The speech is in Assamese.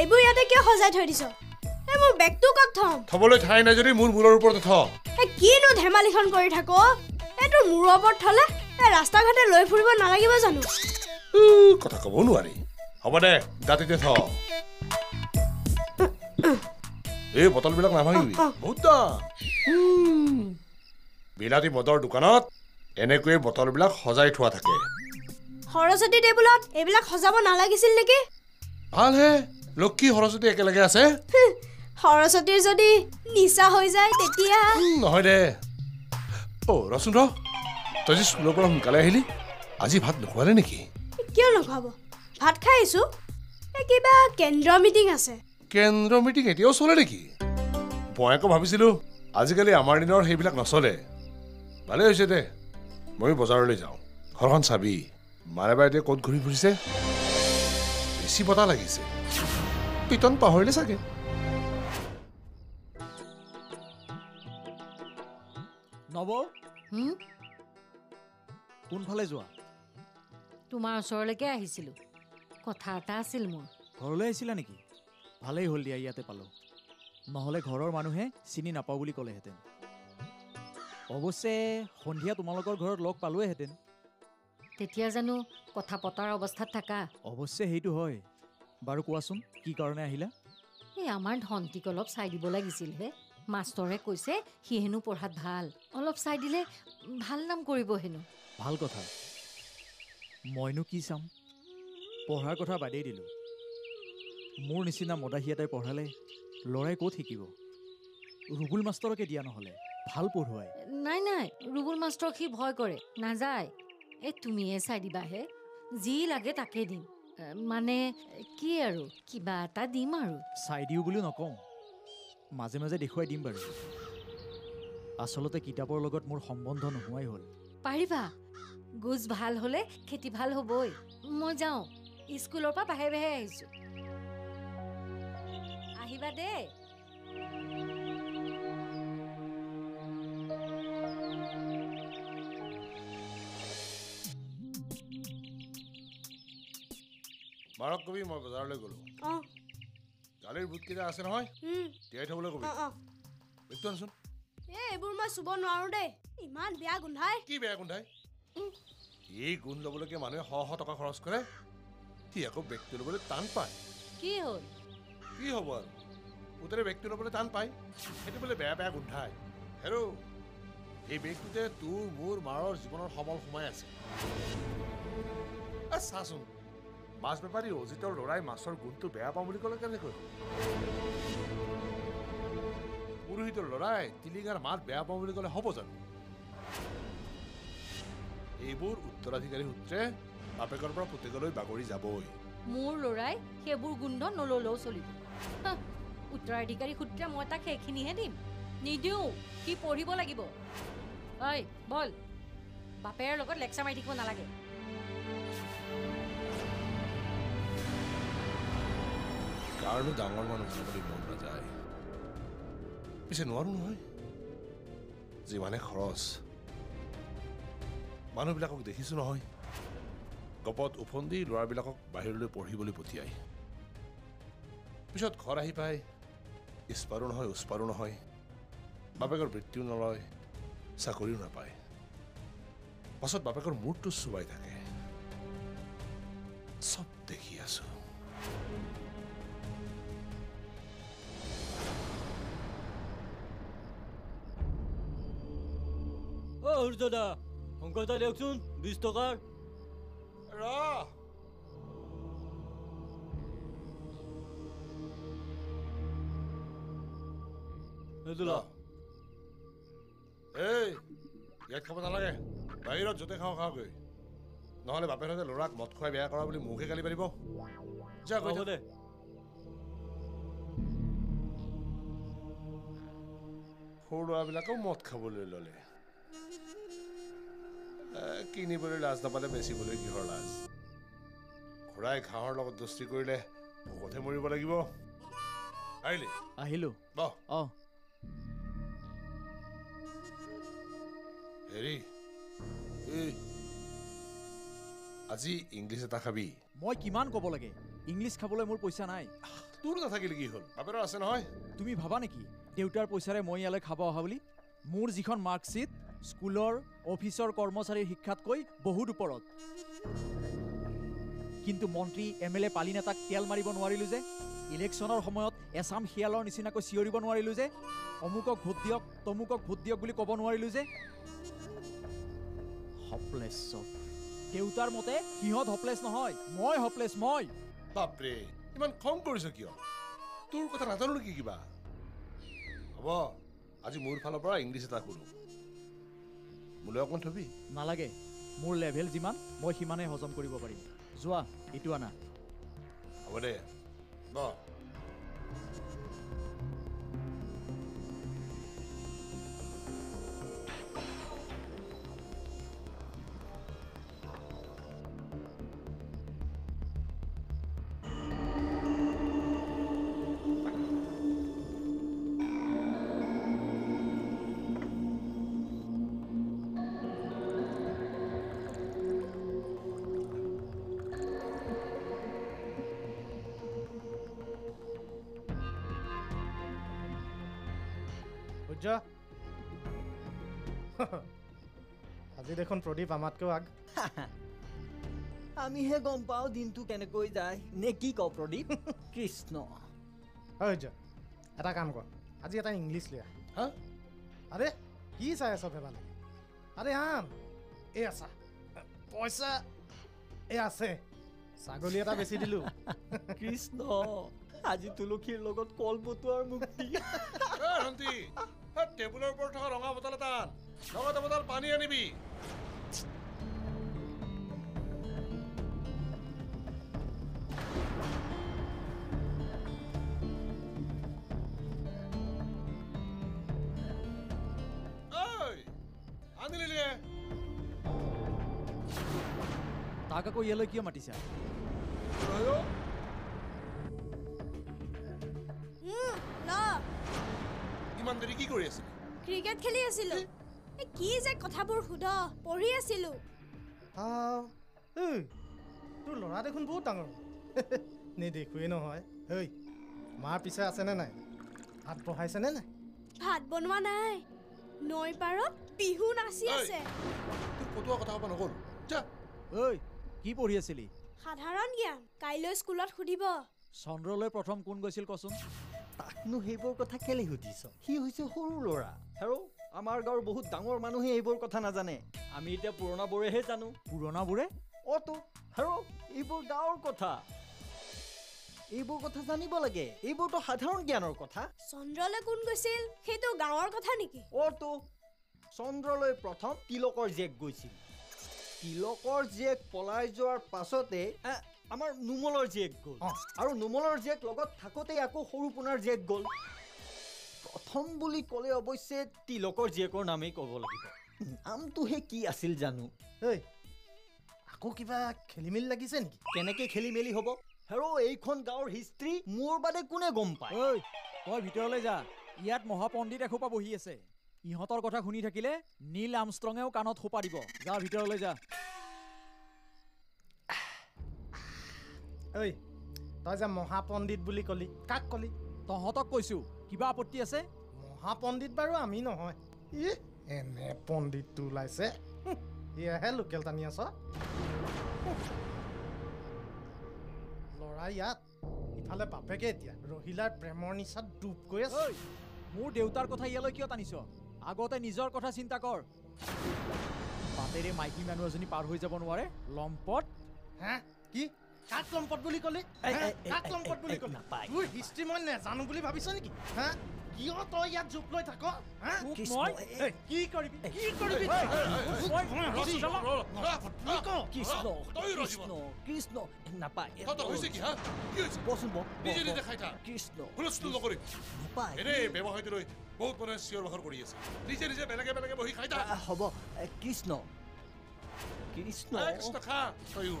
এইবোৰ ইয়াতে কিয় সজাই থৈ দিছ এই মোৰ বেগটো ক'ত থম থবলৈ ঠাই নাই যদি মোৰ মূৰৰ ওপৰতে থ এই কিনো ধেমালিখন কৰি থাক এই তোৰ মূৰৰ ওপৰত থলে এই ৰাস্তা ঘাটে লৈ ফুৰিব নালাগিব জানো কথা ক'ব নোৱাৰি হ'ব দে দাঁতিতে থ এই বটলবিলাক নাভাঙিবি বহুত দাম বিলাতী মদৰ দোকানত এনেকৈয়ে বটলবিলাক সজাই থোৱা থাকে সৰস্বতী টেবুলত এইবিলাক সজাব নালাগিছিল নেকি ভাল হে লক্ষী সৰস্বতী একেলগে আছে সৰস্বতীৰ যদি নিচা হৈ যায় তেতিয়া নহয় দে ৰচোন ৰ তই যে স্কুলৰ পৰা সোনকালে আহিলি আজি ভাত নোখোৱালে নেকি কিয় নোখোৱাব ভাত খাই আহিছো এই কিবা কেন্দ্ৰ মিটিং আছে কেন্দ্ৰ মিটিং এতিয়াও চলে নেকি মই আকৌ ভাবিছিলো আজিকালি আমাৰ দিনৰ সেইবিলাক নচলে ভালে হৈছে দে মই বজাৰলৈ যাওঁ ঘৰখন চাবি মাৰে বাই এতিয়া ক'ত ঘূৰি ফুৰিছে বেছি বতাহ লাগিছে পিতন পাহৰিলে চাগে নব কোনফালে যোৱা তোমাৰ ওচৰলৈকে আহিছিলোঁ কথা এটা আছিল মোৰ ঘৰলৈ আহিছিলা নেকি ভালেই হ'ল দিয়া ইয়াতে পালোঁ নহ'লে ঘৰৰ মানুহে চিনি নাপাওঁ বুলি ক'লেহেঁতেন অৱশ্যে সন্ধিয়া তোমালোকৰ ঘৰত লগ পালোৱেহেঁতেন তেতিয়া জানো কথা পতাৰ অৱস্থাত থাকা অৱশ্যে সেইটো হয় বাৰু কোৱাচোন কি কাৰণে আহিলা এই আমাৰ ধন্তিক অলপ চাই দিব লাগিছিল হে মাষ্টৰে কৈছে সি হেনো পঢ়াত ভাল অলপ চাই দিলে ভাল নাম কৰিব হেনো ভাল কথা মইনো কি চাম পঢ়াৰ কথা বাদেই দিলোঁ মোৰ নিচিনা মদাহী এটাই পঢ়ালে ল'ৰাই ক'ত শিকিব ৰুবুল মাষ্টৰকে দিয়া নহ'লে ভাল পঢ়ুৱাই নাই নাই ৰুবুল মাষ্টৰক সি ভয় কৰে নাযায় এই তুমিয়ে চাই দিবাহে যি লাগে তাকে দিম মানে কি আৰু কিবা এটা দিম আৰু চাই দিওঁ বুলিও নকওঁ মাজে মাজে দেখুৱাই দিম বাৰু আচলতে কিতাপৰ লগত মোৰ সম্বন্ধ নোহোৱাই হ'ল পাৰিবা গোজ ভাল হ'লে খেতি ভাল হ'বই মই যাওঁ স্কুলৰ পৰা বাহে বাহে আহিছোঁ আহিবা দেই মাৰক কবি মই বজাৰলৈ গ'লো কালিৰ বুটকেইটা আছে নহয় তিয়াই থবলৈ কবি বেগটো আনচোন এইবোৰ মই চুব নোৱাৰো দেই ইমান বেয়া গোন্ধাই কি বেয়া গোন্ধাই এই গোন্ধ ল'বলৈকে মানুহে শ টকা খৰচ কৰে সি আকৌ বেগটো ল'বলৈ টান পায় কি হ'ল কি হ'ব আৰু পুতেৰে বেগটো ল'বলৈ টান পায় সেইটো বোলে বেয়া বেয়া গোন্ধাই হেৰৌ এই বেগটোতে তোৰ মোৰ মাৰৰ জীৱনৰ সমল সোমাই আছে চাচোন মাছ বেপাৰী অজিতৰ ল'ৰাই মাছৰ গোন্ধটো বেয়া পাওঁ বুলি ক'লে কেনেকৈ পুৰোহিতৰ ল'ৰাই টিলিঙাৰ মাছ বেয়া পাওঁ বুলি ক'লে হ'ব জানো এইবোৰ উত্তৰাধিকাৰী সূত্ৰে বাপেকৰ পৰা পুতেকলৈ বাগৰি যাবই মোৰ ল'ৰাই সেইবোৰ গোন্ধ নল'লেও চলিব উত্তৰাধিকাৰী সূত্ৰে মই তাক সেইখিনিহে দিম নিদিওঁ সি পঢ়িব লাগিব ঐ বল বাপেৰ লগত লেকচাৰ মাৰি থাকিব নালাগে কাৰণো ডাঙৰ মানুহ যাবলৈ মন নাযায় পিছে নোৱাৰো নহয় যিমানে খৰচ মানুহবিলাকক দেখিছো নহয় গপত উফন্দি ল'ৰাবিলাকক বাহিৰলৈ পঢ়িবলৈ পঠিয়াই পিছত ঘৰ আহি পাই ইস্পাৰো নহয় উস্পাৰো নহয় বাপেকৰ বৃত্তিও নলয় চাকৰিও নাপায় পাছত বাপেকৰ মূৰটো চুবাই থাকে চব দেখি আছো দাদা শংকৰদা দিয়কচোন 20 টকাৰ এই ইয়াত খাব নালাগে বাহিৰত য'তে খাওঁ খাওঁগৈ নহ'লে বাপেৰ সৈতে ল'ৰাক মদ খুৱাই বেয়া কৰা বুলি মুখে গালি পাৰিব যা গৈ দে সৰু ল'ৰাবিলাকেও মদ খাবলৈ ল'লে কিনিবলৈ লাজ নাপালে বেচিবলৈ কিহৰ লাজ ঘোঁৰাই ঘাঁহৰ লগত দস্তি কৰিলে ভোকতহে মৰিব লাগিব আহিলি আহিলোঁ বহ অঁ হেৰি এই আজি ইংলিছ এটা খাবি মই কিমান ক'ব লাগে ইংলিছ খাবলৈ মোৰ পইচা নাই। তোৰ নাথাকিলে কি হ'ল, বাপেৰৰ আছে নহয়। তুমি ভাবা নেকি দেউতাৰ পইচাৰে মই ইয়ালৈ খাব অহা বুলি? মোৰ যিখন মাৰ্কশ্বিট স্কুলৰ অফিচৰ কৰ্মচাৰীৰ শিক্ষাতকৈ বহুত ওপৰত। কিন্তু মন্ত্ৰী MLA পালি নেতাক তেল মাৰিব নোৱাৰিলোঁ যে, ইলেকশ্যনৰ সময়ত এছাম শিয়ালৰ নিচিনাকৈ চিঞৰিব নোৱাৰিলোঁ যে, অমুকক ভোট দিয়ক তমুকক ভোট দিয়ক বুলি ক'ব নোৱাৰিলোঁ যে। হপলেছ চব। দেউতাৰ মতে সিহঁত হপলেছ নহয়, মই হপলেছ। মই বাপৰে ইমান খং কৰিছ কিয়? তোৰ কথা নাজানো নেকি কিবা? হ'ব আজি মোৰ ফালৰ পৰা ইংলিছ এটা কৰোঁ, মোলৈ অকণ থবি। নালাগে, মোৰ লেভেল যিমান মই সিমানেই হজম কৰিব পাৰিম। যোৱা এইটো আনা। হ'ব দে ন। সূৰ্য আজি দেখোন প্ৰদীপ আমাতকেও আগ। আমিহে গম পাওঁ দিনটো কেনেকৈ যায় নে কি কওঁ প্ৰদীপ? কৃষ্ণ। সূৰ্য এটা কাম কৰ, আজি এটা ইংলিছ লৈ আহ। হা আৰে কি চাই আছ ভেবালে? আৰে আম এই আছা পইচা এই আছে, ছাগলী এটা বেচি দিলোঁ। কৃষ্ণ, আজি তুলসীৰ লগত কল বটোৱাৰ মুক্তি। ৰন্তি টেবুলৰ ওপৰত থকা ৰঙা বটল এটা আন, লগতে বটল পানী আনিবি। আনিলি তাক আকৌ ইয়ালৈ কিয় মাতিছা? ইমান দেৰি কি কৰি আছিলি? ক্ৰিকেট খেলি আছিলো। কি যে কথাবোৰ সোধ, পঢ়ি আছিলো। তোৰ ল'ৰা দেখোন বহুত ডাঙৰ। নেদেখোৱেই নহয়। ঐ মাৰ পিছে আছেনে নাই? ভাত বহাইছেনে নাই? ভাত বনোৱা নাই, নৈ পাৰত বিহু নাচি আছে। তোৰ পটোৱা কথা ক'ব নগ'ল। যা। ঐ কি পঢ়ি আছিলি? সাধাৰণ জ্ঞান, কাইলৈ স্কুলত সুধিব। চন্দ্ৰলৈ প্ৰথম কোন গৈছিল কচোন? তাকনো সেইবোৰ কথা কেলে সুধিছ? সি হৈছে সৰু ল'ৰা। আৰু আমাৰ গাঁৱৰ বহুত ডাঙৰ মানুহে এইবোৰ কথা নাজানে। আমি এতিয়া পুৰণাবোৰেহে জানো। পুৰণাবোৰে? অতো আৰু এইবোৰ গাঁৱৰ কথা, এইবোৰ কথা জানিব লাগে। এইবোৰতো সাধাৰণ জ্ঞানৰ কথা। চন্দ্ৰলৈ কোন গৈছিল সেইটো গাঁৱৰ কথা নেকি? অতো চন্দ্ৰলৈ প্ৰথম তিলকৰ জীয়েক গৈছিল। তিলকৰ জীয়েক পলাই যোৱাৰ পাছতে আমাৰ নুমলৰ জীয়েক গ'ল, আৰু নুমলৰ জীয়েক লগত থাকোঁতে আকৌ সৰু পোনাৰ জীয়েক গ'ল। প্ৰথম বুলি ক'লে অৱশ্যে তিলকৰ জীয়েকৰ নামেই ক'ব লাগিব। নামটোহে কি আছিল জানো? ঐ আকৌ কিবা খেলি মেলি লাগিছে নেকি? কেনেকে খেলি মেলি হ'ব? হেৰ' এইখন গাঁৱৰ হিষ্ট্ৰী মোৰ বাদে কোনে গম পায়? ঐ তই ভিতৰলৈ যা, ইয়াত মহাপণ্ডিত এসোপা বহি আছে। ইহঁতৰ কথা শুনি থাকিলে নীল আমষ্ট্ৰঙেও কাণত সোপা দিব। যা ভিতৰলৈ যা। ঐ তই যে মহাপণ্ডিত বুলি ক'লি, কাক ক'লি? তহঁতক কৈছো, কিবা আপত্তি আছে? মহাপণ্ডিত বাৰু আমি নহয়। এনে পণ্ডিতটো ওলাইছে, এয়াহে লোকেল টানি আছ। ল'ৰা ইয়াত, ইফালে বাপেকে এতিয়া ৰহিলাৰ প্ৰেমৰ নিচাত ডুব গৈ আছে। ঐ মোৰ দেউতাৰ কথা ইয়ালৈ কিয় টানিছ? আগতে নিজৰ কথা চিন্তা কৰ। বাটেৰে মাইকী মানুহ এজনী পাৰ হৈ যাব নোৱাৰে লম্পট। হা কি? কাক লম্পট বুলি ক'লি? কাক লম্পট বুলি ক'লি? তোৰ হিষ্ট্ৰী মই নেজানো বুলি ভাবিছ নেকি? হা কিয় তই ইয়াত জোপ লৈ থাক? কি কৰিবি? কি কৰিবি? কৃষ্ণ কৃষ্ণ নাপায়। হৈছে কি? হা কি হৈছে? বচোন নিজে নিজে খাই থাক। কৃষ্ণ হুলস্থুল নকৰিবি। নাপায়। এনেই ব্যৱসায়টো লৈ বহুত মানুহে চিঞৰ বাখৰ কৰি আছে। নিজে নিজে বেলেগে বেলেগে বহি খাই থাক। হ'ব কৃষ্ণ কৃষ্ণ খা তয়ো।